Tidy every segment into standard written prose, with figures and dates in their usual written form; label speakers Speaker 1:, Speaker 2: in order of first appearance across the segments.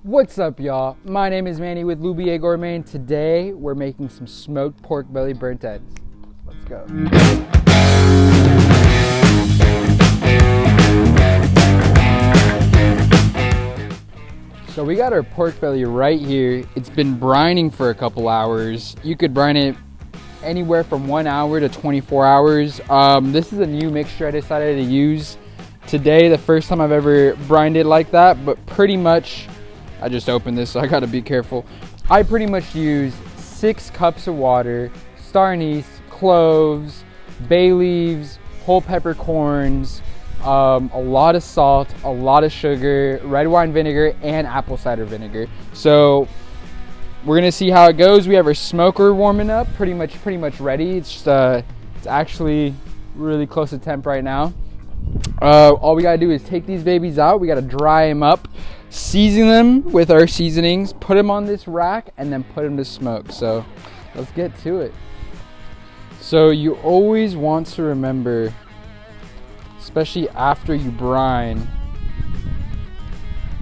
Speaker 1: What's up, y'all? My name is Manny with Loubier Gourmet, and today we're making some smoked pork belly burnt ends. Let's go. So we got our pork belly right here. It's been brining for a couple hours. You could brine it anywhere from 1 hour to 24 hours. This is a new mixture I decided to use today. The first time I've ever brined it like that, but pretty much, I just opened this, so I gotta be careful. I pretty much use 6 cups of water, star anise, cloves, bay leaves, whole peppercorns, a lot of salt, a lot of sugar, red wine vinegar, and apple cider vinegar. So we're gonna see how it goes. We have our smoker warming up, pretty much ready. It's just, it's actually really close to temp right now. All we gotta do is take these babies out. We gotta dry them up, season them with our seasonings, put them on this rack, and then put them to smoke. So let's get to it. So you always want to remember, especially after you brine,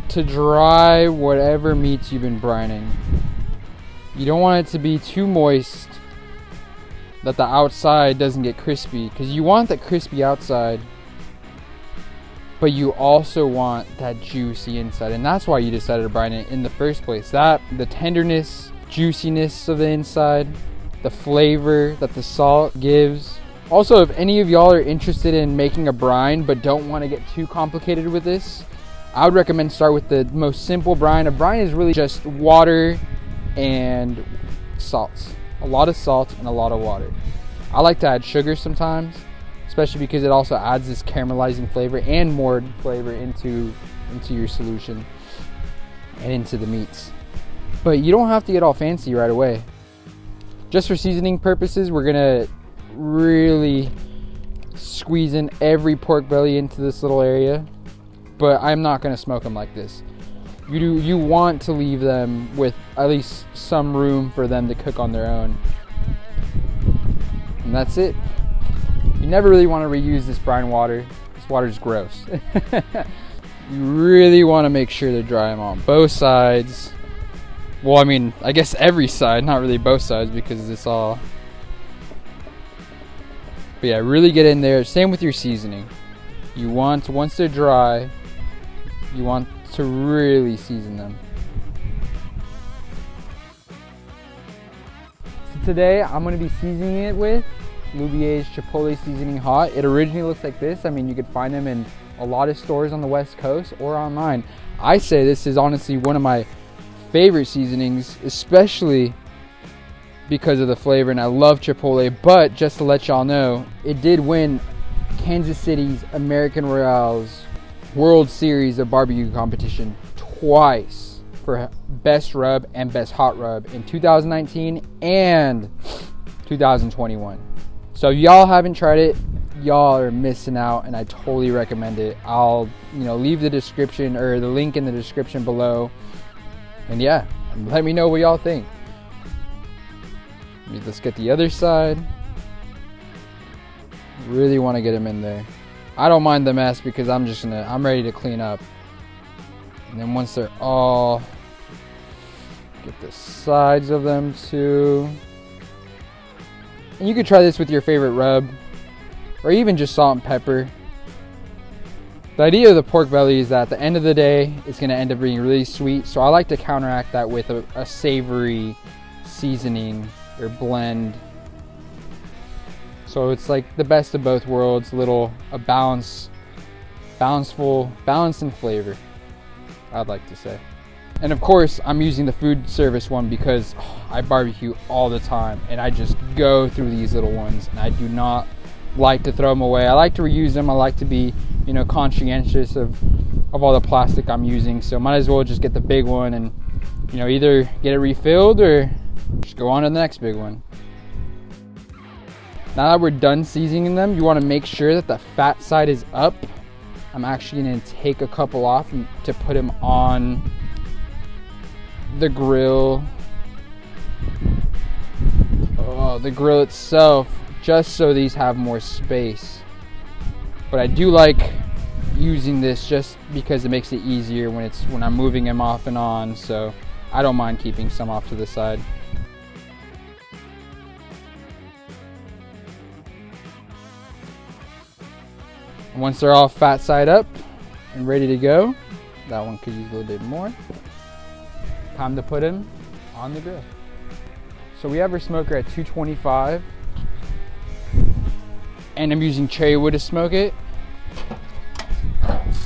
Speaker 1: to dry whatever meats you've been brining. You don't want it to be too moist that the outside doesn't get crispy, because you want that crispy outside, but you also want that juicy inside, and that's why you decided to brine it in the first place. That, the tenderness, juiciness of the inside, the flavor that the salt gives. Also, if any of y'all are interested in making a brine but don't want to get too complicated with this, I would recommend start with the most simple brine. A brine is really just water and salt. A lot of salt and a lot of water. I like to add sugar sometimes, especially because it also adds this caramelizing flavor and more flavor into your solution and into the meats. But you don't have to get all fancy right away. Just for seasoning purposes, we're gonna really squeeze in every pork belly into this little area, but I'm not gonna smoke them like this. You want to leave them with at least some room for them to cook on their own. And that's it. You never really want to reuse this brine water. This water is gross. You really want to make sure to dry them on both sides. Well, I mean, I guess every side, not really both sides, because it's all. But yeah, really get in there. Same with your seasoning. You want, once they're dry, you want to really season them. So today I'm going to be seasoning it with Loubier's Chipotle Seasoning Hot. It originally looks like this. I mean, you could find them in a lot of stores on the West Coast or online. I say this is honestly one of my favorite seasonings, especially because of the flavor, and I love Chipotle. But just to let y'all know, it did win Kansas City's American Royale's World Series of Barbecue competition twice for best rub and best hot rub in 2019 and 2021. So if y'all haven't tried it, y'all are missing out, and I totally recommend it. I'll leave the description or the link in the description below, and yeah, let me know what y'all think. Let's get the other side. Really want to get them in there. I don't mind the mess because I'm ready to clean up. And then once they're all, get the sides of them too. And you could try this with your favorite rub, or even just salt and pepper. The idea of the pork belly is that at the end of the day, it's going to end up being really sweet. So I like to counteract that with a savory seasoning or blend. So it's like the best of both worlds, a balance in flavor, I'd like to say. And of course, I'm using the food service one because I barbecue all the time, and I just go through these little ones, and I do not like to throw them away. I like to reuse them. I like to be, conscientious of all the plastic I'm using. So might as well just get the big one and, either get it refilled or just go on to the next big one. Now that we're done seasoning them, you want to make sure that the fat side is up. I'm actually going to take a couple off to put them on the grill. The grill itself, just so these have more space. But I do like using this just because it makes it easier when I'm moving them off and on, so I don't mind keeping some off to the side. Once they're all fat side up and ready to go, that one could use a little bit more. Time to put them on the grill. So we have our smoker at 225, and I'm using cherry wood to smoke it.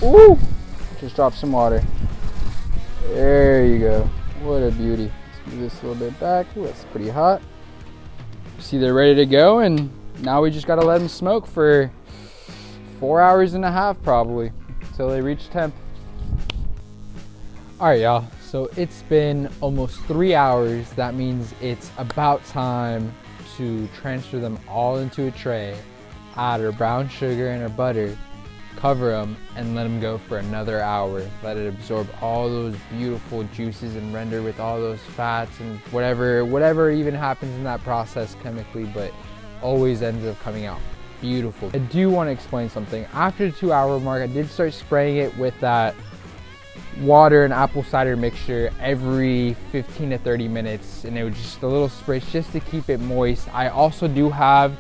Speaker 1: Ooh, just dropped some water. There you go. What a beauty. Let's move this a little bit back. Ooh, that's pretty hot. See, they're ready to go, and now we just gotta let them smoke for 4.5 hours probably until they reach temp. All right, y'all. So it's been almost 3 hours. That means it's about time to transfer them all into a tray, add our brown sugar and our butter, cover them, and let them go for another hour. Let it absorb all those beautiful juices and render with all those fats and whatever even happens in that process chemically, but always ends up coming out beautiful. I do want to explain something. After the 2 hour mark, I did start spraying it with that water and apple cider mixture every 15 to 30 minutes, and it was just a little spray just to keep it moist. I also do have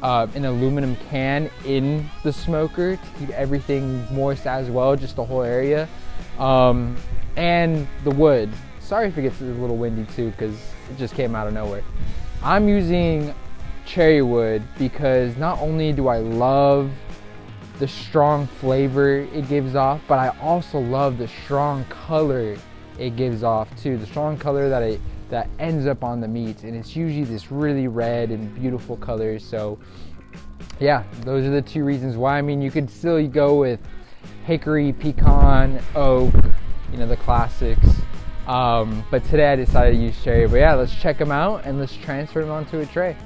Speaker 1: an aluminum can in the smoker to keep everything moist as well, just the whole area, and the wood. Sorry if it gets a little windy too, because it just came out of nowhere. I'm using cherry wood because not only do I love the strong flavor it gives off, but I also love the strong color it gives off too. The strong color that ends up on the meat, and it's usually this really red and beautiful color. So yeah, those are the two reasons why. I mean, you could still go with hickory, pecan, oak, you know, the classics, but today I decided to use cherry. But yeah, let's check them out and let's transfer them onto a tray.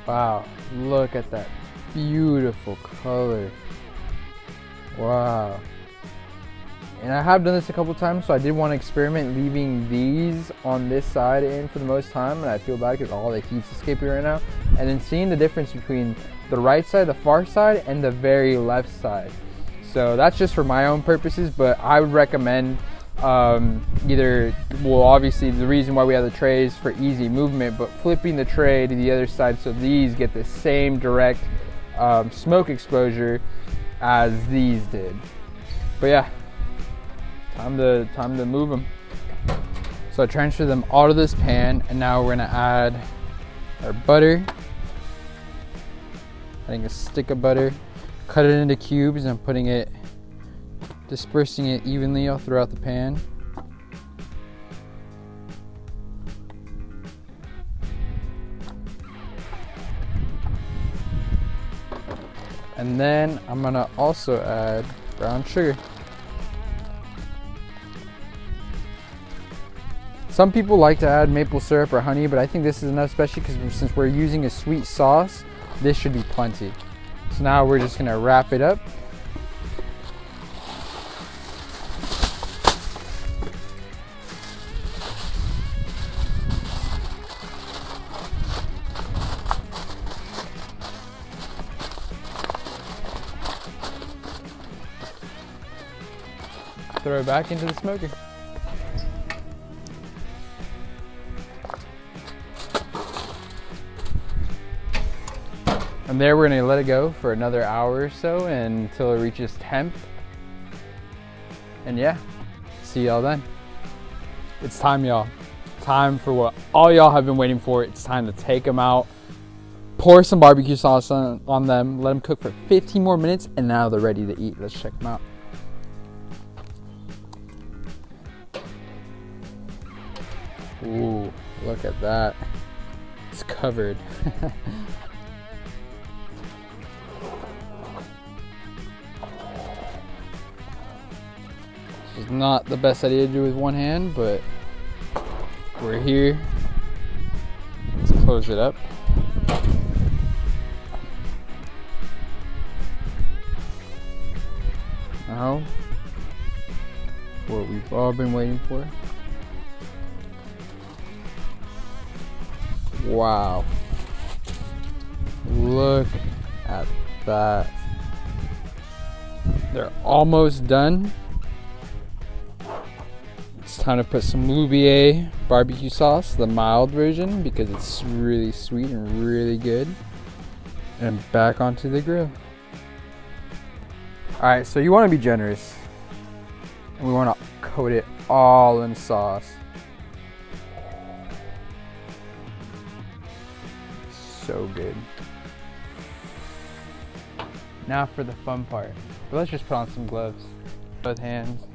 Speaker 1: Wow, look at that beautiful color. Wow. And I have done this a couple times, so I did want to experiment leaving these on this side in for the most time, and I feel bad because all the heat's escaping right now, and then seeing the difference between the right side, the far side, and the very left side. So that's just for my own purposes, but I would recommend obviously the reason why we have the trays for easy movement, but flipping the tray to the other side so these get the same direct smoke exposure as these did. But yeah, time to move them. So I transfer them all to this pan, and now we're gonna add our butter. Adding a stick of butter, cut it into cubes, and putting it, dispersing it evenly all throughout the pan. And then I'm gonna also add brown sugar. Some people like to add maple syrup or honey, but I think this is enough, especially because since we're using a sweet sauce, this should be plenty. So now we're just gonna wrap it up. Throw it back into the smoker. And there we're gonna let it go for another hour or so until it reaches temp. And yeah, see y'all then. It's time, y'all. Time for what all y'all have been waiting for. It's time to take them out, pour some barbecue sauce on them, let them cook for 15 more minutes, and now they're ready to eat. Let's check them out. Ooh, look at that. It's covered. This is not the best idea to do with one hand, but we're here. Let's close it up. Now, what we've all been waiting for. Wow. Look at that. They're almost done. It's time to put some Loubier barbecue sauce, the mild version, because it's really sweet and really good. And back onto the grill. Alright, so you want to be generous. And we want to coat it all in sauce. So good. Now for the fun part. But let's just put on some gloves. Both hands.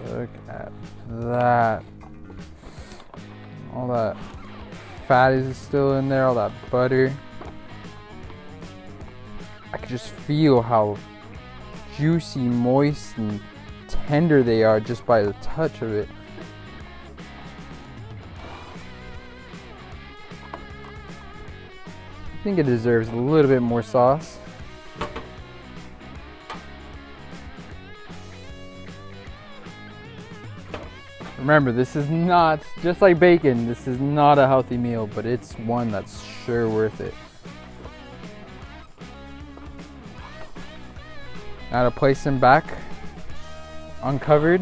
Speaker 1: Look at that. All that fat is still in there, all that butter. I can just feel how juicy, moist, and tender they are just by the touch of it. I think it deserves a little bit more sauce. Remember, this is not, just like bacon, this is not a healthy meal, but it's one that's sure worth it. Now to place them back uncovered.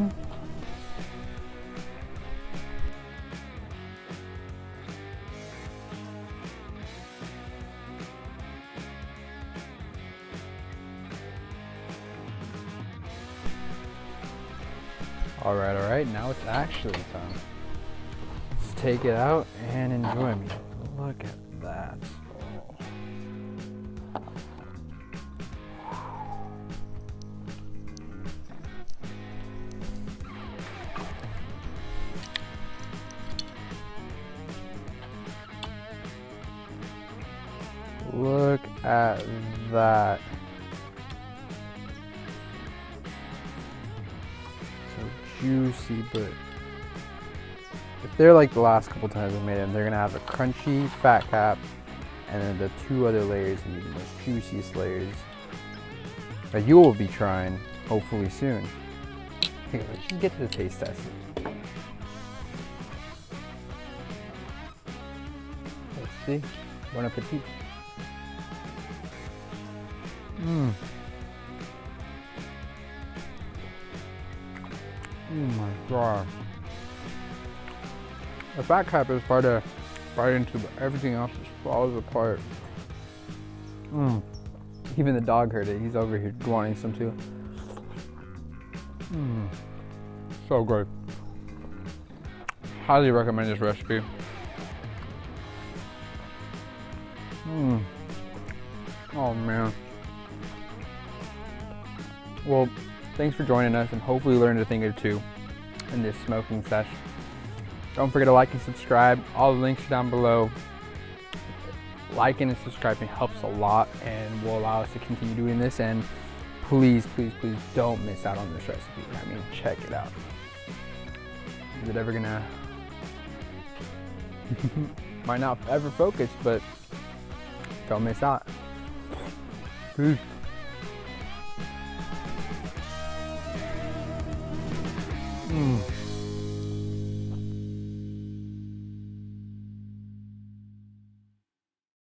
Speaker 1: All right, now it's actually time. Let's take it out and enjoy me. Look at that. Look at that. Juicy, but if they're like the last couple times I made them, they're gonna have a crunchy fat cap, and then the two other layers will be the most juiciest layers that you will be trying hopefully soon. Okay, let's just get to the taste test. Let's see. Bon appetit. Oh my god. The fat cap is bite into, but everything else just falls apart. Even the dog heard it. He's over here wanting some too. So good. Highly recommend this recipe. Oh man. Well, thanks for joining us, and hopefully you learned a thing or two in this smoking session. Don't forget to like and subscribe. All the links are down below. Liking and subscribing helps a lot and will allow us to continue doing this. And please, please, please don't miss out on this recipe. I mean, check it out. Is it ever gonna... Might not ever focus, but don't miss out. Peace.